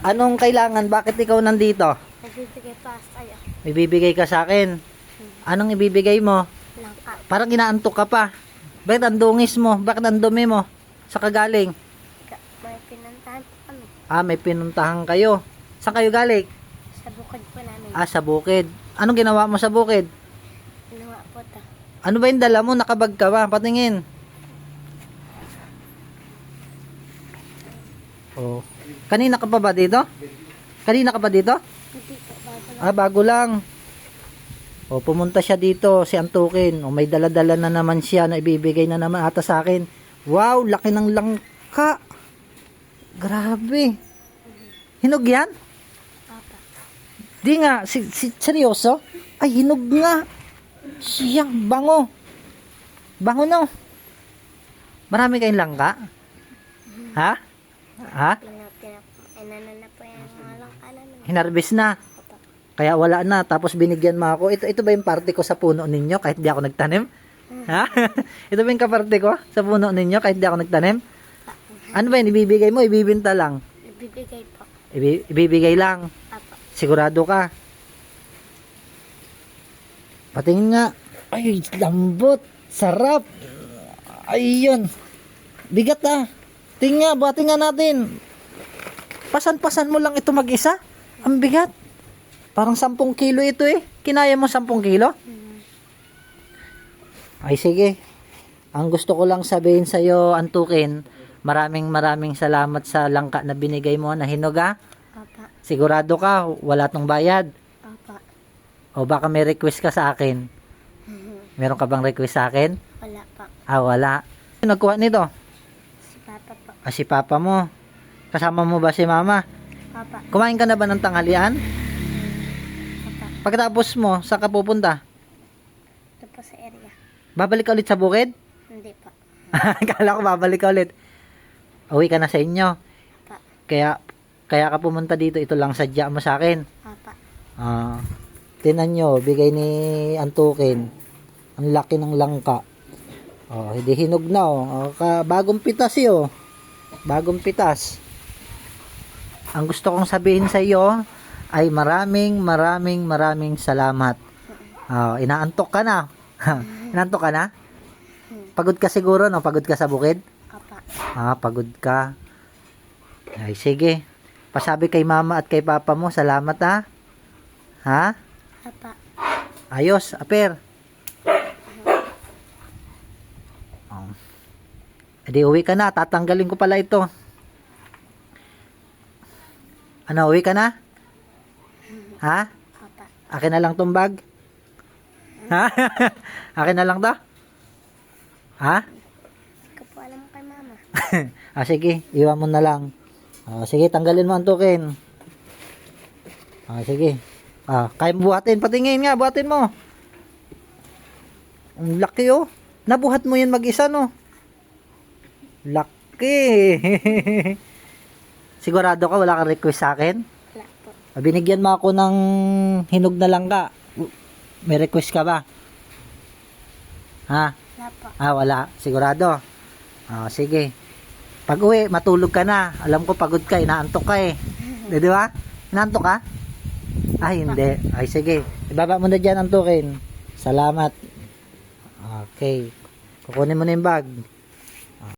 Anong kailangan? Bakit ikaw nandito? Nagbibigay pa sa'yo. May bibigay ka sa akin. Anong ibibigay mo? Langka. Parang inaantok ka pa. Bakit ang dungis mo? Bakit ang dumi mo? Sa kagaling? May pinuntahan po kami. May pinuntahan kayo. Saan kayo galing? Sa bukid po namin. Sa bukid. Anong ginawa mo sa bukid? Luwa po to. Ano ba yung dala mo? Nakabag ka ba? Patingin. Oh. Kanina ka pa ba dito? Kanina ka pa dito? Hindi po, bago lang. Bago lang. Pumunta siya dito, si Antukin. May dala-dala na naman siya na ibibigay na naman ata sa akin. Wow, laki ng langka. Grabe. Hinog yan? Papa. Di nga, seryoso? Ay, hinog nga. Siyang bango. Bango no. Marami kayong langka? Ha? Ha? Inano na po yung mga langka namin. Hinarbis na. Papa. Kaya wala na. Tapos binigyan mo ako. Ito ba yung parte ko sa puno ninyo kahit di ako nagtanim? Ha? Ito ba yung kaparte ko sa puno ninyo kahit di ako nagtanim? Ano ba yun? Ibibigay mo? Ibibinta lang? Nagbibigay po. Ibibigay lang? Papa. Sigurado ka? Patingin nga. Ay, lambot. Sarap. Ayun. Bigat Tingnan nga, bati nga natin. Pasan-pasan mo lang ito mag-isa. Ang bigat. Parang 10 kilo ito Kinaya mo 10 kilo? Ay sige. Ang gusto ko lang sabihin sa iyo, Antukin, maraming salamat sa langka na binigay mo na hinog Papa. Sigurado ka, wala tong bayad. Papa. O baka may request ka sa akin. Meron ka bang request sa akin? Wala pa. Wala. Sino nagkuha nito? Si Papa po. Si papa mo. Kasama mo ba si mama? Papa. Kumain ka na ba ng tanghalian? Papa. Pagkatapos mo, saan ka pupunta? Ito po sa area. Babalik ka ulit sa bukid? Hindi pa. Kala ko babalik ka ulit. Uwi ka na sa inyo. Pa. Kaya ka pumunta dito, ito lang sadya mo sa akin. Papa. Tinan nyo, bigay ni Antukin. Ang laki ng langka. Hindi hinog na bagong pitas Bagong pitas. Ang gusto kong sabihin sa iyo ay maraming salamat. Inaantok ka na. Inaantok ka na? Pagod ka siguro, no? Pagod ka sa bukid? Papa. Pagod ka. Ay, sige. Pasabi kay mama at kay papa mo, salamat Ha? Papa. Ayos, aper. Edi uwi ka na, tatanggalin ko pala ito. Ano, uwi ka na? Ha? Papa. Akin na lang tong bag? Ha? Akin na lang to? Ha? Hindi ko po alam kay mama. Sige, iwan mo na lang. Sige, tanggalin mo, Antukin. Sige. Kaya mo buhatin, patingin nga, buhatin mo. Ang laki Nabuhat mo yan mag-isa Laki. Sigurado ka wala kang request sa akin? Wala po. Binigyan mo ako ng hinog na langka. May request ka ba? Ha? Wala po. Wala. Sigurado? Sige. Pag uwi, matulog ka na. Alam ko pagod ka, inaantok ka Di ba? Inaantok ka? Hindi. Ay, sige. Ibaba mo na dyan, Antukin. Salamat. Okay. Kukunin mo na yung bag.